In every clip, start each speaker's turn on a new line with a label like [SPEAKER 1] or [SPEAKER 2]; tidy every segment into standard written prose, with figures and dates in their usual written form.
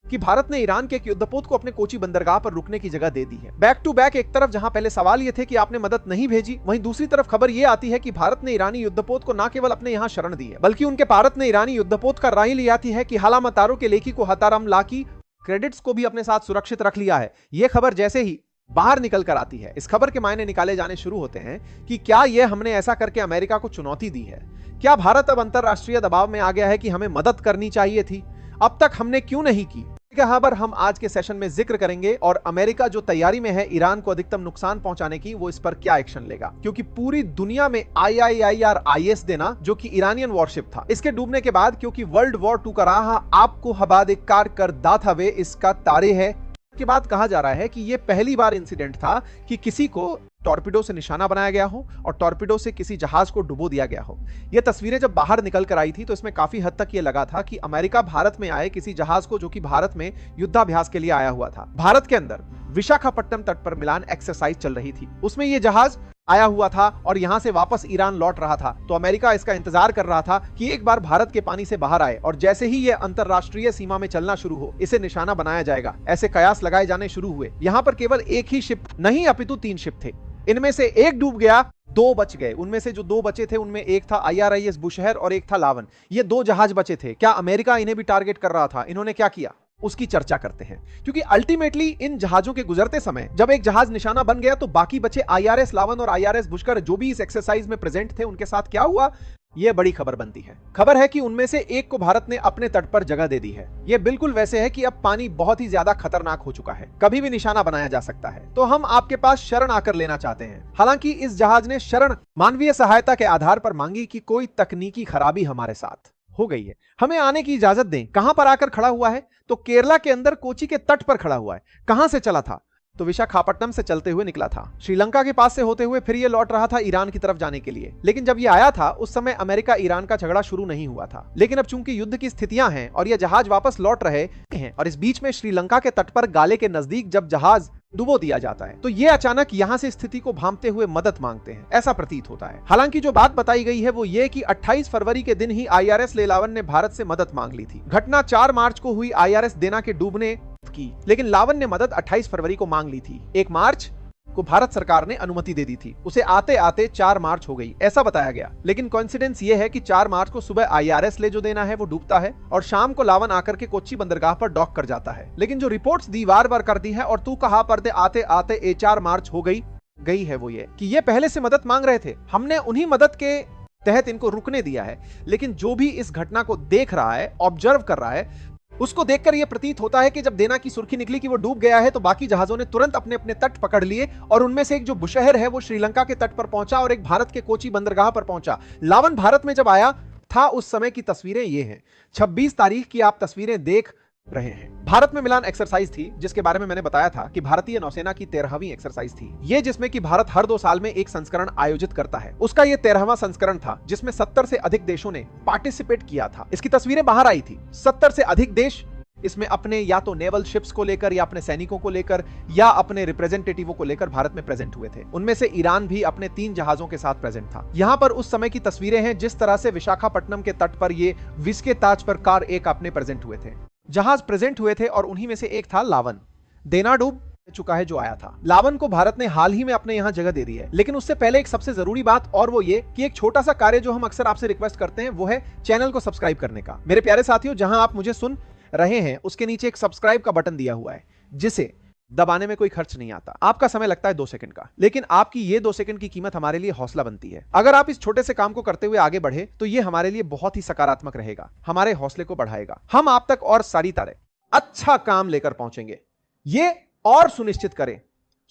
[SPEAKER 1] कि भारत ने ईरान के एक युद्धपोत को अपने कोची बंदरगाह पर रुकने की जगह दे दी है। बैक टू बैक एक तरफ जहां पहले सवाल ये थे कि आपने मदद नहीं भेजी, वहीं दूसरी तरफ खबर ये आती है कि भारत ने ईरानी युद्धपोत को न केवल अपने यहां शरण दी है, बल्कि उनके भारत ने ईरानी युद्धपोत का राही लिया है कि हाला मतारो के लेखी को हतारम लाकी क्रेडिट्स को भी अपने साथ सुरक्षित रख लिया है। यह खबर जैसे ही बाहर निकल कर आती है, इस खबर के मायने निकाले जाने शुरू होते हैं कि क्या यह हमने ऐसा करके अमेरिका को चुनौती दी है? क्या भारत अब अंतरराष्ट्रीय दबाव में आ गया है कि हमें मदद करनी चाहिए थी? अब तक हमने क्यों नहीं की? यहां पर हम आज के सेशन में जिक्र करेंगे, और अमेरिका जो तैयारी में है ईरान को अधिकतम नुकसान पहुंचाने की, वो इस पर क्या एक्शन लेगा। क्योंकि पूरी दुनिया में IIIR-IS देना, जो कि ईरानियन वॉरशिप था, इसके डूबने के बाद क्योंकि वर्ल्ड वॉर 2 का रहा आपको हबाद कार कर दात हवे इसका तारे है के बाद कहा जा रहा है कि यह पहली बार इंसिडेंट था कि किसी को टॉर्पिडो से निशाना बनाया गया हो और टॉर्पिडो से किसी जहाज को डुबो दिया गया हो। यह तस्वीरें जब बाहर निकल कर आई थी तो इसमें काफी हद तक यह लगा था कि अमेरिका भारत में आए किसी जहाज को, जो कि भारत में युद्धाभ्यास के लिए आया हुआ था। भारत के अंदर विशाखापट्टनम तट पर मिलान एक्सरसाइज चल रही थी, उसमें यह जहाज आया हुआ था और यहां से वापस ईरान लौट रहा था। तो अमेरिका इसका इंतजार कर रहा था कि एक बार भारत के पानी से बाहर आए और जैसे ही यह अंतरराष्ट्रीय सीमा में चलना शुरू हो, इसे निशाना बनाया जाएगा। ऐसे कयास लगाए जाने शुरू हुए। यहां पर केवल एक ही शिप नहीं अपितु 3 शिप थे। इनमें से एक डूब गया, 2 बच गए। उनमें से जो 2 बचे थे उनमें एक था IRIS बुशहर और एक था लावन। ये 2 जहाज बचे थे। क्या अमेरिका इन्हें भी टारगेट कर रहा था? इन्होंने क्या किया उसकी चर्चा करते हैं, क्योंकि अल्टीमेटली इन जहाजों के गुजरते समय जब एक जहाज निशाना बन गया तो बाकी बचे IRS लावन और IRS बुशकर जो भी इस एक्सरसाइज में प्रेजेंट थे, उनके साथ क्या हुआ, यह बड़ी खबर बनती है। खबर है कि उनमें से एक को भारत ने अपने तट पर जगह दे दी है। यह बिल्कुल वैसे है कि अब पानी बहुत ही ज्यादा खतरनाक हो चुका है, कभी भी निशाना बनाया जा सकता है, तो हम आपके पास शरण आकर लेना चाहते हैं। हालांकि इस जहाज ने शरण मानवीय सहायता के आधार पर मांगी कि कोई तकनीकी खराबी हमारे साथ हो गई है, हमें आने की इजाजत दें। कहां पर आकर खड़ा हुआ है? तो केरला के अंदर कोची के तट पर खड़ा हुआ है। कहां से चला था? तो विशाखापट्टनम से चलते हुए निकला था। श्रीलंका के पास से होते हुए फिर ये लौट रहा था ईरान की तरफ जाने के लिए। लेकिन जब ये आया था उस समय अमेरिका ईरान का झगड़ा शुरू नहीं हुआ था। लेकिन अब चूंकि युद्ध की स्थितियां हैं और ये जहाज वापस लौट रहे हैं, और इस बीच में श्रीलंका के तट पर गाले के नजदीक जब जहाज डुबो दिया जाता है, तो ये अचानक यहां से स्थिति को भांपते हुए मदद मांगते हैं, ऐसा प्रतीत होता है। हालांकि जो बात बताई गई है वो ये कि 28 फरवरी के दिन ही IRS लेलावन ने भारत से मदद मांग ली थी। घटना 4 मार्च को हुई IRS देना के डूबने की, लेकिन लावन ने मदद 28 फरवरी को मांग ली थी। 1 मार्च को भारत सरकार ने अनुमति दे दी थी। उसे आते आते 4 मार्च हो गई, ऐसा बताया गया। लेकिन कोइंसिडेंस ये है कि 4 मार्च को सुबह IRS ले जो देना है वो डूबता है और शाम को लावन आकर के कोच्चि बंदरगाह पर डॉक कर जाता है। लेकिन जो रिपोर्ट्स दी बार बार करती है और तू कहां पर दे आते आते 4 मार्च हो गई है वो ये कि ये पहले से मदद मांग रहे थे, हमने उन्हीं मदद के तहत इनको रुकने दिया है। लेकिन जो भी इस घटना को देख रहा है, ऑब्जर्व कर रहा है, उसको देखकर यह प्रतीत होता है कि जब देना की सुर्खी निकली कि वो डूब गया है तो बाकी जहाजों ने तुरंत अपने अपने तट पकड़ लिए और उनमें से एक जो बुशहर है वो श्रीलंका के तट पर पहुंचा और एक भारत के कोची बंदरगाह पर पहुंचा। लावन भारत में जब आया था उस समय की तस्वीरें ये हैं। 26 तारीख की आप तस्वीरें देख रहे हैं। भारत में मिलान एक्सरसाइज थी, जिसके बारे में मैंने बताया था कि भारतीय नौसेना की 13वीं एक्सरसाइज थी ये, जिसमें कि भारत हर 2 साल में एक संस्करण आयोजित करता है। उसका ये 13वां संस्करण था जिसमें 70 से अधिक देशों ने पार्टिसिपेट किया था। इसकी तस्वीरें बाहर आई थी। 70 से अधिक देश इसमें अपने या तो नेवल शिप्स को लेकर या अपने सैनिकों को लेकर या अपने रिप्रेजेंटेटिवों को लेकर भारत में प्रेजेंट हुए थे। उनमें से ईरान भी अपने 3 जहाजों के साथ प्रेजेंट था। यहां पर उस समय की तस्वीरें हैं जिस तरह से विशाखापट्टनम के तट पर ये विस्के ताज पर कार एक अपने प्रेजेंट हुए थे। जहाज प्रेजेंट हुए थे और उन्हीं में से एक था लावन। देना डूब चुका है जो आया था। लावन को भारत ने हाल ही में अपने यहां जगह दे दी है। लेकिन उससे पहले एक सबसे जरूरी बात और वो ये कि एक छोटा सा कार्य जो हम अक्सर आपसे रिक्वेस्ट करते हैं वो है चैनल को सब्सक्राइब करने का। मेरे प्यारे साथियों, जहां आप मुझे सुन रहे हैं उसके नीचे एक सब्सक्राइब का बटन दिया हुआ है जिसे दबाने में कोई खर्च नहीं आता। आपका समय लगता है 2 सेकंड का, लेकिन आपकी ये 2 सेकंड की कीमत हमारे लिए हौसला बनती है। अगर आप इस छोटे से काम को करते हुए आगे बढ़े तो ये हमारे लिए बहुत ही सकारात्मक रहेगा, हमारे हौसले को बढ़ाएगा। हम आप तक और सारी तरह अच्छा काम लेकर पहुंचेंगे। ये और सुनिश्चित करें,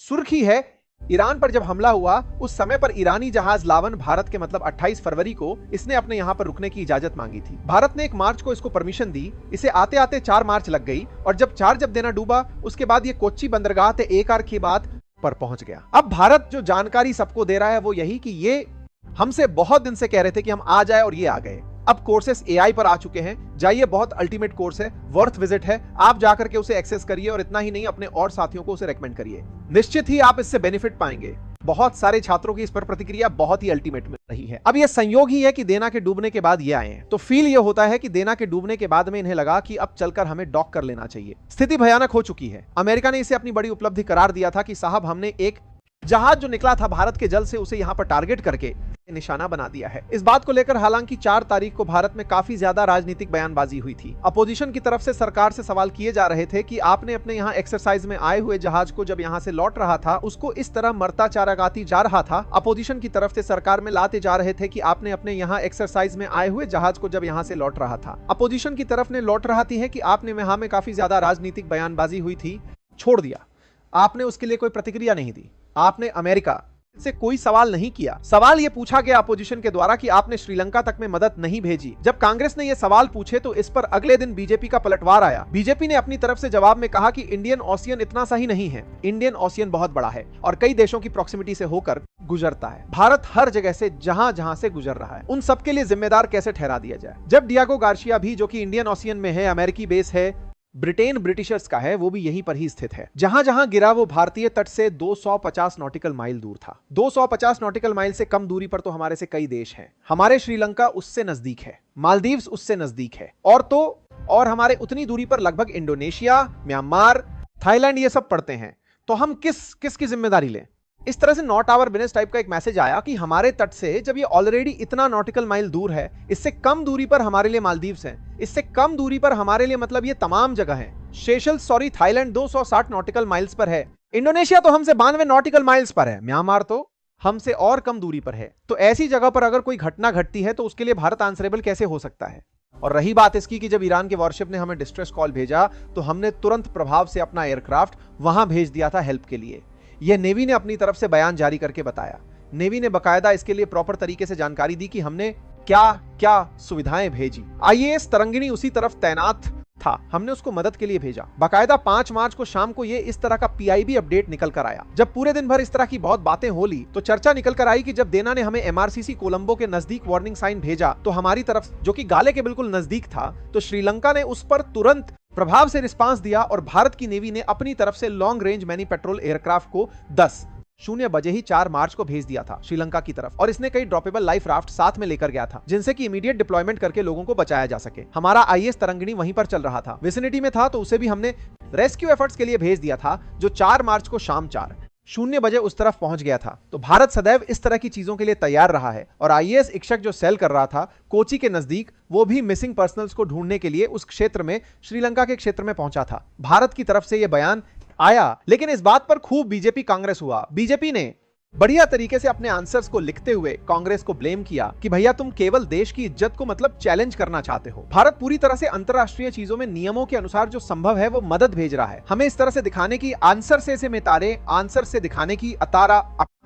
[SPEAKER 1] सुर्खी है ईरान पर जब हमला हुआ उस समय पर ईरानी जहाज लावन भारत के मतलब 28 फरवरी को इसने अपने यहां पर रुकने की इजाजत मांगी थी। भारत ने 1 मार्च को इसको परमिशन दी। इसे आते आते 4 मार्च लग गई और जब देना डूबा उसके बाद ये कोच्चि बंदरगाह से 1 आर के बाद पर पहुंच गया। अब भारत जो जानकारी सबको दे रहा है वो यही कि ये हमसे बहुत दिन से कह रहे थे कि हम आ जाए और ये आ गए। अब कोर्सेस AI पर आ चुके हैं, जाइए, बहुत अल्टीमेट कोर्स है, वर्थ विजिट है। आप जाकर के उसे एक्सेस करिए और इतना ही नहीं अपने और साथियों को उसे रेकमेंड करिए। निश्चित ही आप इससे बेनिफिट पाएंगे। बहुत सारे छात्रों की इस पर प्रतिक्रिया बहुत ही अल्टीमेट मिल रही है। अब यह संयोग ही है कि देना के डूबने के बाद ये आए हैं, तो फील यह होता है कि देना के डूबने के बाद में इन्हें लगा कि अब चलकर हमें डॉक कर लेना चाहिए। स्थिति भयानक हो चुकी है। अमेरिका ने इसे अपनी बड़ी उपलब्धि करार दिया था कि साहब हमने एक जहाज जो निकला था भारत के जल से उसे यहां पर टारगेट करके निशाना बना दिया है। इस बात को लेकर हालांकि 4 तारीख को भारत में काफी ज्यादा राजनीतिक बयानबाजी हुई थी। अपोजिशन की तरफ से सरकार से सवाल किए जा रहे थे कि आपने अपने यहाँ एक्सरसाइज में आए हुए जहाज को जब यहाँ से लौट रहा था उसको इस तरह मरता चारागाती जा रहा था। अपोजिशन की तरफ से सरकार में लाते जा रहे थे कि आपने अपने यहाँ एक्सरसाइज में आए हुए जहाज को जब यहाँ से लौट रहा था। अपोजिशन की तरफ ने लौट रही है कि आपने वहां में काफी ज्यादा राजनीतिक बयानबाजी हुई थी, छोड़ दिया। आपने उसके लिए कोई प्रतिक्रिया नहीं दी। आपने अमेरिका से कोई सवाल नहीं किया। सवाल यह पूछा गया अपोजिशन के द्वारा कि आपने श्रीलंका तक में मदद नहीं भेजी। जब कांग्रेस ने यह सवाल पूछे तो इस पर अगले दिन बीजेपी का पलटवार आया। बीजेपी ने अपनी तरफ से जवाब में कहा कि इंडियन ओशियन इतना सा ही नहीं है, इंडियन ओशियन बहुत बड़ा है और कई देशों की प्रॉक्सिमिटी से होकर गुजरता है। भारत हर जगह से जहां जहां से गुजर रहा है, उन सबके लिए जिम्मेदार कैसे ठहरा दिया जाए। जब डियागो गार्सिया भी, जो कि इंडियन ओशियन में है, अमेरिकी बेस है, ब्रिटेन ब्रिटिशर्स का है, वो भी यहीं पर ही स्थित है। जहां जहां गिरा वो भारतीय तट से 250 नॉटिकल माइल दूर था। 250 नॉटिकल माइल से कम दूरी पर तो हमारे से कई देश हैं। हमारे श्रीलंका उससे नजदीक है, मालदीव्स उससे नजदीक है, और हमारे उतनी दूरी पर लगभग इंडोनेशिया, म्यांमार, थाईलैंड ये सब पड़ते हैं। तो हम किसकी जिम्मेदारी लें? इस तरह से नॉट आवर बिजनेस टाइप का एक मैसेज आया कि हमारे तट से जब ये ऑलरेडी इतना नॉटिकल माइल दूर है, इससे कम दूरी पर हमारे लिए मालदीव्स हैं, इससे कम दूरी पर हमारे लिए मतलब ये तमाम जगह है। थाईलैंड 260 नॉटिकल माइल्स पर है, इंडोनेशिया तो हमसे 92 नॉटिकल माइल्स पर है, म्यांमार तो हमसे और कम दूरी पर है। तो ऐसी जगह पर अगर कोई घटना घटती है तो उसके लिए भारत आंसरेबल कैसे हो सकता है? और रही बात इसकी कि जब ईरान के वॉरशिप ने हमें डिस्ट्रेस कॉल भेजा तो हमने तुरंत प्रभाव से अपना एयरक्राफ्ट वहां भेज दिया था हेल्प के लिए। यह नेवी ने अपनी तरफ से बयान जारी करके बताया। नेवी ने बकायदा इसके लिए प्रॉपर तरीके से जानकारी दी कि हमने क्या क्या सुविधाएं भेजी। आईएएस तरंगिणी उसी तरफ तैनात था, हमने उसको मदद के लिए भेजा। बकायदा 5 मार्च को शाम को ये इस तरह का पीआईबी अपडेट निकल कर आया। जब पूरे दिन भर इस तरह की बहुत बातें हो ली तो चर्चा निकल कर आई कि जब देना ने हमें एमआरसीसी कोलंबो के नजदीक वार्निंग साइन भेजा तो हमारी तरफ, जो कि गाले के बिल्कुल नजदीक था, तो श्रीलंका ने उस पर तुरंत प्रभाव से रिस्पांस दिया और भारत की नेवी ने अपनी तरफ से long range many petrol aircraft को 10:00 बजे ही 4 मार्च को भेज दिया था श्रीलंका की तरफ। और इसने कई ड्रॉपेबल लाइफ राफ्ट साथ में लेकर गया था जिनसे कि इमीडिएट डिप्लॉयमेंट करके लोगों को बचाया जा सके। हमारा आईएएस तरंगिणी वहीं पर चल रहा था, विसिनिटी में था, तो उसे भी हमने रेस्क्यू एफर्ट्स के लिए भेज दिया था, जो 4 मार्च को शाम 4:00 बजे उस तरफ पहुंच गया था। तो भारत सदैव इस तरह की चीजों के लिए तैयार रहा है। और आईएएस इक्षक जो सेल कर रहा था कोची के नजदीक, वो भी मिसिंग पर्सनल्स को ढूंढने के लिए उस क्षेत्र में, श्रीलंका के क्षेत्र में पहुंचा था। भारत की तरफ से यह बयान आया, लेकिन इस बात पर खूब बीजेपी कांग्रेस हुआ। बीजेपी ने बढ़िया तरीके से अपने आंसर्स को लिखते हुए कांग्रेस को ब्लेम किया कि भैया तुम केवल देश की इज्जत को मतलब चैलेंज करना चाहते हो। भारत पूरी तरह से अंतरराष्ट्रीय चीजों में नियमों के अनुसार जो संभव है वो मदद भेज रहा है। हमें इस तरह से दिखाने की आंसर से दिखाने की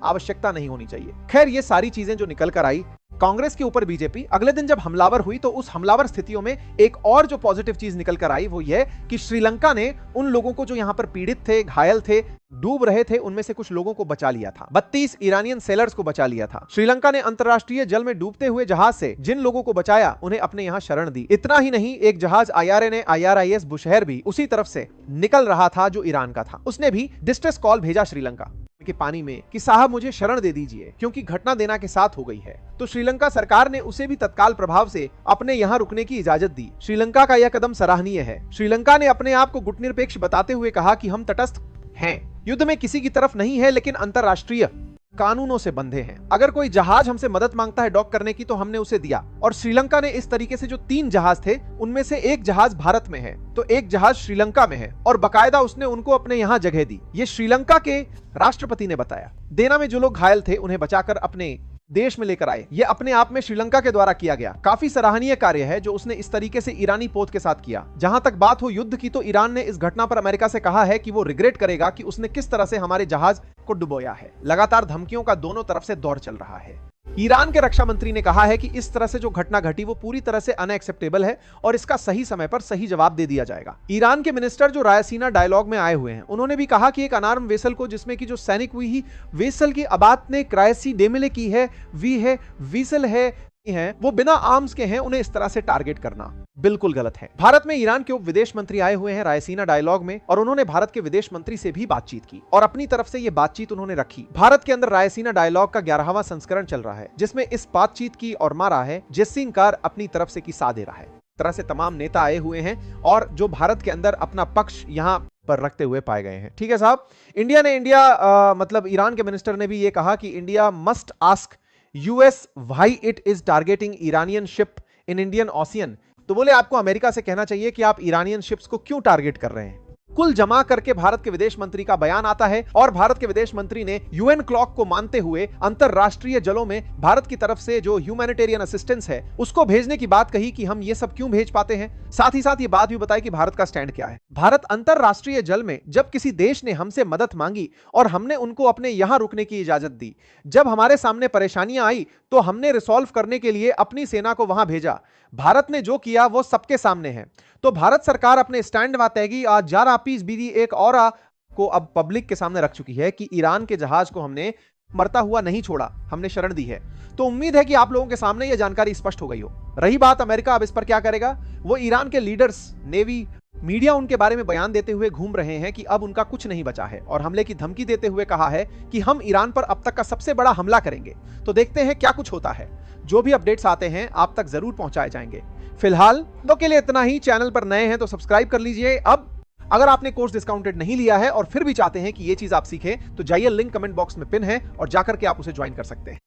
[SPEAKER 1] आवश्यकता नहीं होनी चाहिए। खैर, ये सारी चीजें जो निकल कर आई कांग्रेस के ऊपर बीजेपी, अगले दिन जब हमलावर हुई तो उस हमलावर स्थितियों में एक और जो पॉजिटिव चीज निकल कर आई वो ये कि श्रीलंका ने उन लोगों को जो यहां पर पीड़ित थे, घायल थे, डूब रहे थे, उनमें से कुछ लोगों को बचा लिया था। 32 ईरानियन सेलर्स को बचा लिया था। श्रीलंका ने अंतरराष्ट्रीय जल में डूबते हुए जहाज से जिन लोगों को बचाया उन्हें अपने यहां शरण दी। इतना ही नहीं, एक जहाज IRIS बुशहर भी उसी तरफ से निकल रहा था जो ईरान का था। उसने भी डिस्ट्रेस कॉल भेजा श्रीलंका के पानी में कि साहब मुझे शरण दे दीजिए क्योंकि घटना देना के साथ हो गई है। तो श्रीलंका सरकार ने उसे भी तत्काल प्रभाव से अपने यहां रुकने की इजाजत दी। श्रीलंका का यह कदम सराहनीय है। श्रीलंका ने अपने आप को गुटनिरपेक्ष बताते हुए कहा कि हम तटस्थ हैं, युद्ध में किसी की तरफ नहीं है, लेकिन अंतरराष्ट्रीय कानूनों से बंधे हैं। अगर कोई जहाज हमसे मदद मांगता है डॉक करने की तो हमने उसे दिया। और श्रीलंका ने इस तरीके से जो 3 जहाज थे उनमें से एक जहाज भारत में है तो एक जहाज श्रीलंका में है और बकायदा उसने उनको अपने यहां जगह दी। ये श्रीलंका के राष्ट्रपति ने बताया। देना में जो लोग घायल थे उन्हें बचाकर अपने देश में लेकर आए। यह अपने आप में श्रीलंका के द्वारा किया गया काफी सराहनीय कार्य है जो उसने इस तरीके से ईरानी पोत के साथ किया। जहां तक बात हो युद्ध की, तो ईरान ने इस घटना पर अमेरिका से कहा है कि वो रिग्रेट करेगा कि उसने किस तरह से हमारे जहाज को डुबोया है। लगातार धमकियों का दोनों तरफ से दौर चल रहा है। ईरान के रक्षा मंत्री ने कहा है कि इस तरह से जो घटना घटी वो पूरी तरह से अनएक्सेप्टेबल है और इसका सही समय पर सही जवाब दे दिया जाएगा। ईरान के मिनिस्टर जो रायसीना डायलॉग में आए हुए हैं, उन्होंने भी कहा कि एक अनार्म वेसल को, जिसमें कि जो सैनिक हुई ही वेसल की अबात ने क्रायसी डेमिले की है, वी है, वीसल है, हैं वो बिना आर्म्स के हैं, उन्हें इस तरह से टारगेट करना बिल्कुल गलत है। भारत में ईरान के उप विदेश मंत्री आए हुए हैं रायसीना डायलॉग में, और उन्होंने भारत के विदेश मंत्री से भी बातचीत की और अपनी तरफ से यह बातचीत उन्होंने रखी। भारत के अंदर रायसीना डायलॉग का 11वां संस्करण चल रहा है, जिसमें इस बातचीत की और मारा है जैसिंकार अपनी तरफ से की सा दे रहा है। तरह से तमाम नेता आए हुए हैं और जो भारत के अंदर अपना पक्ष यहां पर रखते हुए पाए गए हैं। ठीक है साहब, मतलब ईरान के मिनिस्टर ने भी यह कहा कि India must ask US why it is targeting Iranian ship in Indian ocean. तो बोले आपको अमेरिका से कहना चाहिए कि आप ईरानियन शिप्स को क्यों टारगेट कर रहे हैं। कुल जमा करके भारत के विदेश मंत्री का बयान आता है और भारत के विदेश मंत्री ने यूएन क्लॉक को मानते हुए अंतरराष्ट्रीय जलों में भारत की तरफ से जो ह्यूमैनिटेरियन असिस्टेंस है उसको भेजने की बात कही कि हम ये सब क्यों भेज पाते हैं। साथ ही साथ ये बात भी बताई कि भारत का स्टैंड क्या है। भारत अंतरराष्ट्रीय जल में जब किसी देश ने हमसे मदद मांगी और हमने उनको अपने यहां रुकने की इजाजत दी, जब हमारे सामने परेशानियां आई तो हमने रिसॉल्व करने के लिए अपनी सेना को वहां भेजा। भारत ने जो किया वो सबके सामने है। तो भारत सरकार अपने स्टैंड वातेगी आज जारा पीस बीदी एक और को अब पब्लिक के सामने रख चुकी है कि ईरान के जहाज को हमने मरता हुआ नहीं छोड़ा, हमने शरण दी है। तो उम्मीद है कि आप लोगों के सामने यह जानकारी स्पष्ट हो गई हो। रही बात अमेरिका अब इस पर क्या करेगा, वो ईरान के लीडर्स, नेवी, मीडिया उनके बारे में बयान देते हुए घूम रहे हैं कि अब उनका कुछ नहीं बचा है और हमले की धमकी देते हुए कहा है कि हम ईरान पर अब तक का सबसे बड़ा हमला करेंगे। तो देखते हैं क्या कुछ होता है। जो भी अपडेट्स आते हैं आप तक जरूर पहुंचाए जाएंगे। फिलहाल तो के लिए इतना ही। चैनल पर नए हैं तो सब्सक्राइब कर लीजिए। अब अगर आपने कोर्स डिस्काउंटेड नहीं लिया है और फिर भी चाहते हैं कि ये चीज आप सीखें तो जाइए, लिंक कमेंट बॉक्स में पिन है और जाकर के आप उसे ज्वाइन कर सकते हैं।